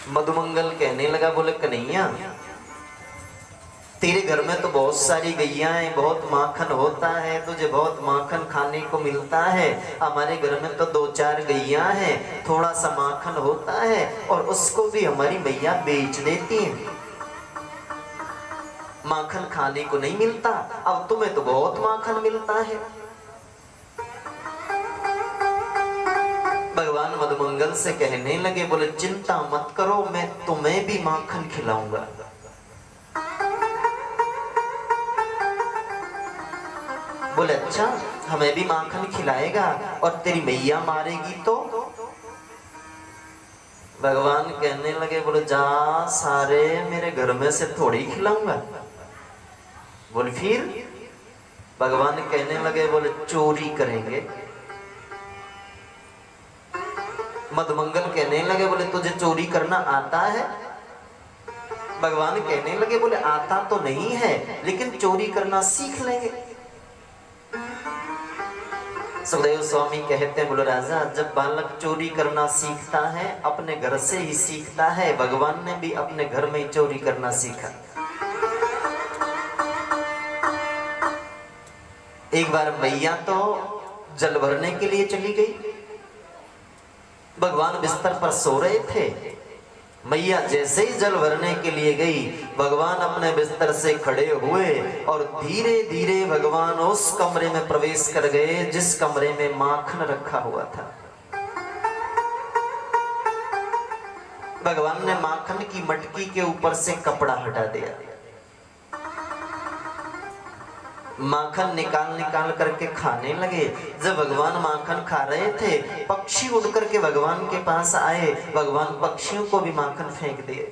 मधुमंगल कहने लगा, बोले कन्हैया तेरे घर में तो बहुत सारी गैया हैं, बहुत माखन होता है, तुझे बहुत माखन खाने को मिलता है। हमारे घर में तो 2-4 गैया हैं, थोड़ा सा माखन होता है और उसको भी हमारी मैया बेच देती है, माखन खाने को नहीं मिलता। अब तुम्हें तो बहुत माखन मिलता है। भगवान मधुमंगल से कहने लगे, बोले चिंता मत करो, मैं तुम्हें भी माखन खिलाऊंगा। बोले अच्छा, हमें भी माखन खिलाएगा और तेरी मैया मारेगी तो? भगवान कहने लगे, बोले जा, सारे मेरे घर में से थोड़ी खिलाऊंगा। बोले फिर? भगवान कहने लगे, बोले चोरी करेंगे। मधुमंगल कहने लगे, बोले तुझे चोरी करना आता है? भगवान कहने लगे, बोले आता तो नहीं है, लेकिन चोरी करना सीख लेंगे। सुखदेव स्वामी कहते हैं, बोले राजा, जब बालक चोरी करना सीखता है अपने घर से ही सीखता है। भगवान ने भी अपने घर में ही चोरी करना सीखा। एक बार मैया तो जल भरने के लिए चली गई। भगवान बिस्तर पर सो रहे थे। मैया जैसे ही जल भरने के लिए गई, भगवान अपने बिस्तर से खड़े हुए और धीरे धीरे भगवान उस कमरे में प्रवेश कर गए जिस कमरे में माखन रखा हुआ था। भगवान ने माखन की मटकी के ऊपर से कपड़ा हटा दिया। माखन निकाल निकाल करके खाने लगे। जब भगवान माखन खा रहे थे, पक्षी उड़ करके भगवान के पास आए। भगवान पक्षियों को भी माखन फेंक दिए।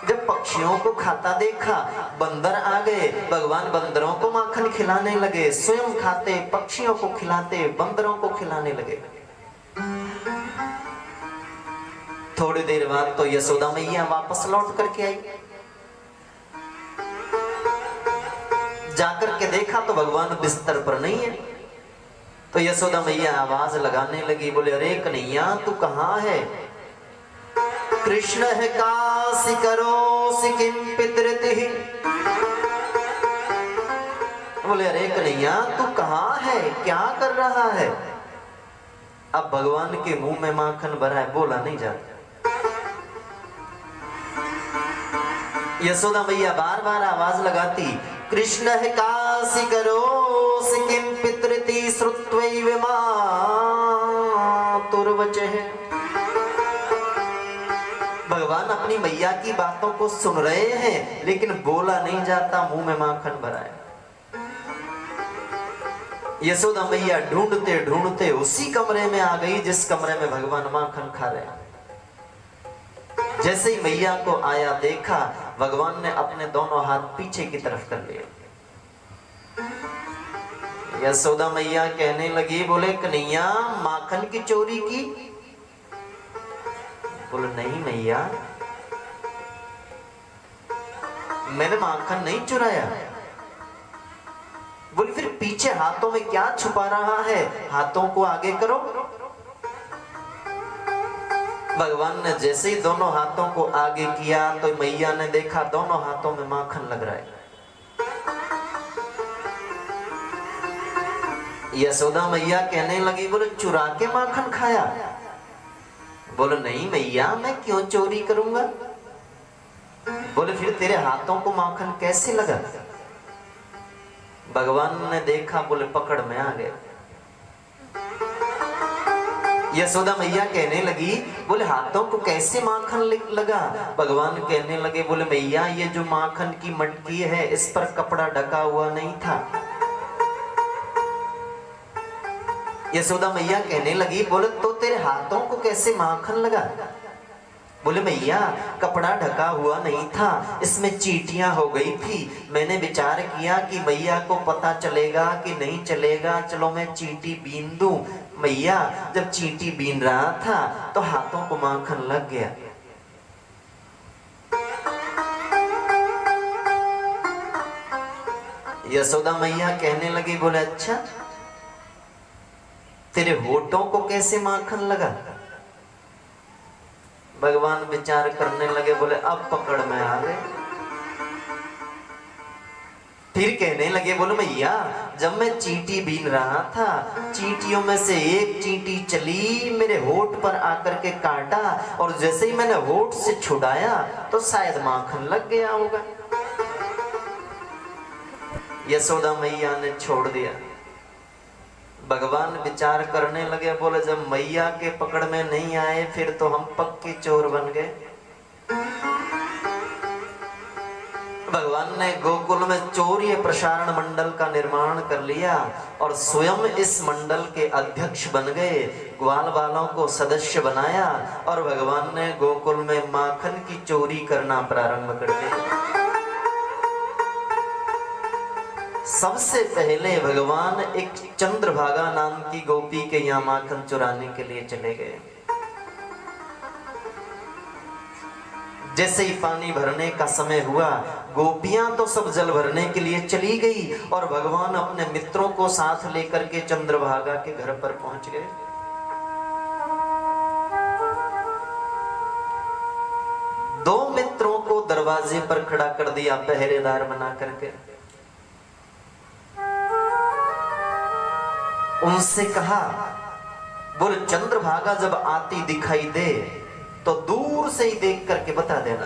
जब पक्षियों को खाता देखा, बंदर आ गए। भगवान बंदरों को माखन खिलाने लगे, स्वयं खाते, पक्षियों को खिलाते, बंदरों को खिलाने लगे। थोड़ी देर बाद तो यशोदा मैया वापस लौट करके आई। जाकर के देखा तो भगवान बिस्तर पर नहीं है। तो यशोदा मैया आवाज लगाने लगी, बोले अरे कन्हैया तू कहाँ है? कृष्ण है काशी करोसि किम पितृतिहि। बोले अरे कन्हैया तू कहाँ है, क्या कर रहा है? अब भगवान के मुंह में माखन भरा है, बोला नहीं जाता। यशोदा मैया बार बार आवाज लगाती, कृष्ण है काशी करोसि किम पितृति श्रुत्वैव मातुर्वचः। भगवान अपनी मैया की बातों को सुन रहे हैं, लेकिन बोला नहीं जाता, मुंह में माखन भरा है। यशोदा मैया ढूंढते ढूंढते उसी कमरे में आ गई जिस कमरे में भगवान माखन खा रहे हैं। जैसे ही मैया को आया देखा, भगवान ने अपने दोनों हाथ पीछे की तरफ कर लिए। यशोदा मैया कहने लगी, बोले कन्हैया माखन की चोरी की? बोले नहीं मैया, मैंने माखन नहीं चुराया। बोले फिर पीछे हाथों में क्या छुपा रहा है? हाथों को आगे करो। भगवान ने जैसे ही दोनों हाथों को आगे किया तो मैया ने देखा दोनों हाथों में माखन लग रहा है। यशोदा मैया कहने लगी, बोले चुरा के माखन खाया? बोले नहीं मैया, मैं क्यों चोरी करूंगा। बोले फिर तेरे हाथों को माखन कैसे लगा? भगवान ने देखा, बोले पकड़ में आ गए। यशोदा मैया कहने लगी, बोले हाथों को कैसे माखन लगा? भगवान कहने लगे, बोले मैया ये जो माखन की मटकी है इस पर कपड़ा ढका हुआ नहीं था। यशोदा मैया कहने लगी, बोले तो तेरे हाथों को कैसे माखन लगा? बोले मैया कपड़ा ढका हुआ नहीं था, इसमें चींटियां हो गई थी। मैंने विचार किया कि मैया को पता चलेगा कि नहीं चलेगा, चलो मैं चींटी बीन दूं। मैया जब चींटी बीन रहा था तो हाथों को माखन लग गया। यशोदा मैया कहने लगी, बोले अच्छा तेरे होठों को कैसे माखन लगा? भगवान विचार करने लगे, बोले अब पकड़ में आ गए। फिर कहने लगे, बोले मैया जब मैं चींटी बीन रहा था, चींटियों में से एक चींटी चली मेरे होठ पर आकर के काटा, और जैसे ही मैंने होठ से छुड़ाया तो शायद माखन लग गया होगा। यशोदा मैया ने छोड़ दिया। भगवान विचार करने लगे, बोले जब मैया के पकड़ में नहीं आए फिर तो हम पक्के चोर बन गए। भगवान ने गोकुल में चौर्य प्रसारण मंडल का निर्माण कर लिया और स्वयं इस मंडल के अध्यक्ष बन गए। ग्वाल वालों को सदस्य बनाया और भगवान ने गोकुल में माखन की चोरी करना प्रारंभ कर दिया। सबसे पहले भगवान एक चंद्रभागा नाम की गोपी के यहाँ माखन चुराने के लिए चले गए। जैसे ही पानी भरने का समय हुआ, गोपियां तो सब जल भरने के लिए चली गई और भगवान अपने मित्रों को साथ लेकर के चंद्रभागा के घर पर पहुंच गए। दो मित्रों को दरवाजे पर खड़ा कर दिया पहरेदार बना करके। उनसे कहा, बोले चंद्रभागा जब आती दिखाई दे तो दूर से ही देख करके बता देना।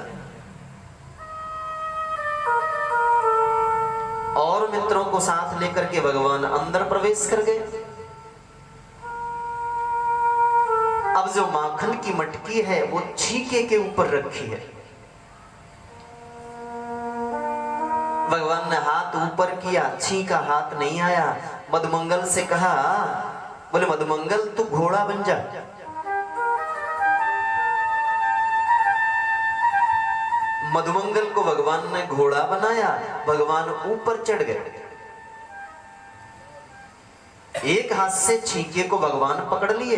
और मित्रों को साथ लेकर के भगवान अंदर प्रवेश कर गए। अब जो माखन की मटकी है वो छीके के ऊपर रखी है। भगवान ने हाथ ऊपर किया, छीका हाथ नहीं आया। मधुमंगल से कहा, बोले मधुमंगल तू घोड़ा बन जा। मधुमंगल को भगवान ने घोड़ा बनाया। भगवान ऊपर चढ़ गए। एक हाथ से छीके को भगवान पकड़ लिए।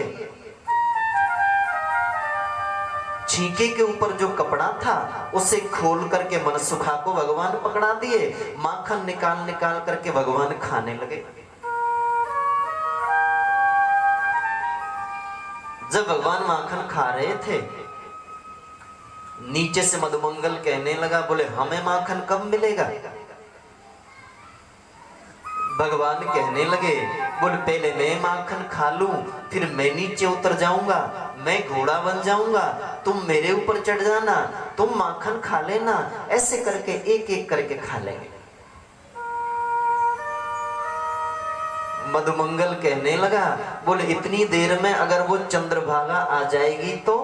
छीके के ऊपर जो कपड़ा था उसे खोल करके मनसुखा को भगवान पकड़ा दिए। माखन निकाल निकाल करके भगवान खाने लगे। जब भगवान माखन खा रहे थे, नीचे से मधुमंगल कहने लगा, बोले हमें माखन कब मिलेगा? भगवान कहने लगे, बोले पहले मैं माखन खा लूं, फिर मैं नीचे उतर जाऊंगा, मैं घोड़ा बन जाऊंगा, तुम मेरे ऊपर चढ़ जाना, तुम माखन खा लेना। ऐसे करके एक एक करके खा लेंगे। मधुमंगल कहने लगा, बोले इतनी देर में अगर वो चंद्रभागा आ जाएगी तो?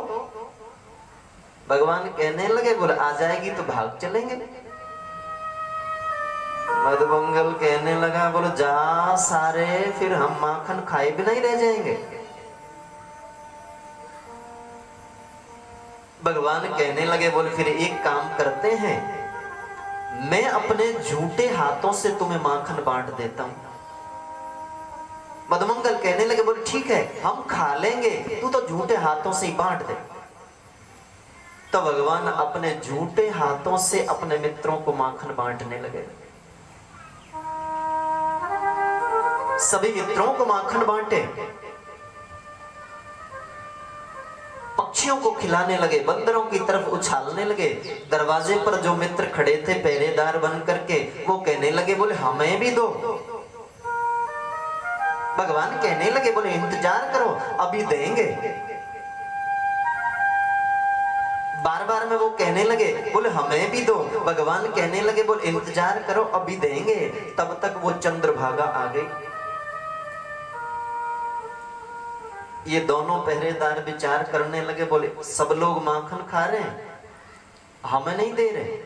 भगवान कहने लगे, बोले आ जाएगी तो भाग चलेंगे। मधुमंगल कहने लगा, बोले जा सारे, फिर हम माखन खाए बिना ही रह जाएंगे। भगवान कहने लगे, बोले फिर एक काम करते हैं, मैं अपने झूठे हाथों से तुम्हें माखन बांट देता हूं। मधुमंगल कहने लगे, बोले ठीक है हम खा लेंगे, तू तो झूठे हाथों से ही बांट दे। तो भगवान अपने झूठे हाथों से अपने मित्रों को माखन बांटने लगे। सभी मित्रों को माखन बांटे, पक्षियों को खिलाने लगे, बंदरों की तरफ उछालने लगे। दरवाजे पर जो मित्र खड़े थे पहरेदार बन करके, वो कहने लगे, बोले हमें भी दो। भगवान कहने लगे, बोले इंतजार करो अभी देंगे। बार बार में वो कहने लगे, बोले हमें भी दो। भगवान कहने लगे, बोले इंतजार करो अभी देंगे। तब तक वो चंद्रभागा आ गई। ये दोनों पहरेदार विचार करने लगे, बोले सब लोग माखन खा रहे हैं, हमें नहीं दे रहे।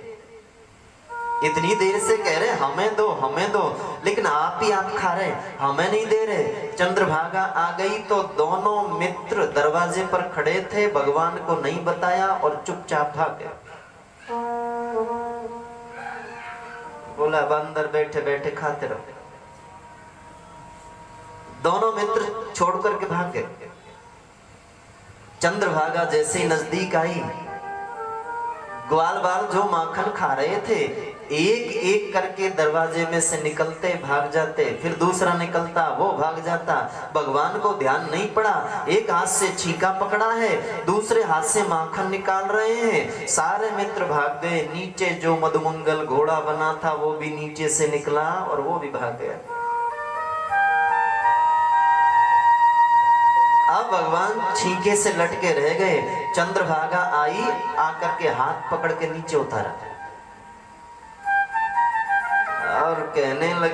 इतनी देर से कह रहे हमें दो हमें दो, लेकिन आप ही आप खा रहे, हमें नहीं दे रहे। चंद्रभागा आ गई तो दोनों मित्र दरवाजे पर खड़े थे, भगवान को नहीं बताया और चुपचाप भाग गए। बोला अब अंदर बैठे बैठे खाते रहो। दोनों मित्र छोड़ करके भाग गए। चंद्रभागा जैसे ही नजदीक आई, ग्वाल बाल जो माखन खा रहे थे एक एक करके दरवाजे में से निकलते भाग जाते, फिर दूसरा निकलता वो भाग जाता। भगवान को ध्यान नहीं पड़ा, एक हाथ से छीका पकड़ा है, दूसरे हाथ से माखन निकाल रहे हैं। सारे मित्र भाग गए, नीचे जो मधुमंगल घोड़ा बना था वो भी नीचे से निकला और वो भी भाग गया। अब भगवान छींके से लटके रह गए। चंद्रभागा आई, आकर के हाथ पकड़ के नीचे उतारा और कहने लगी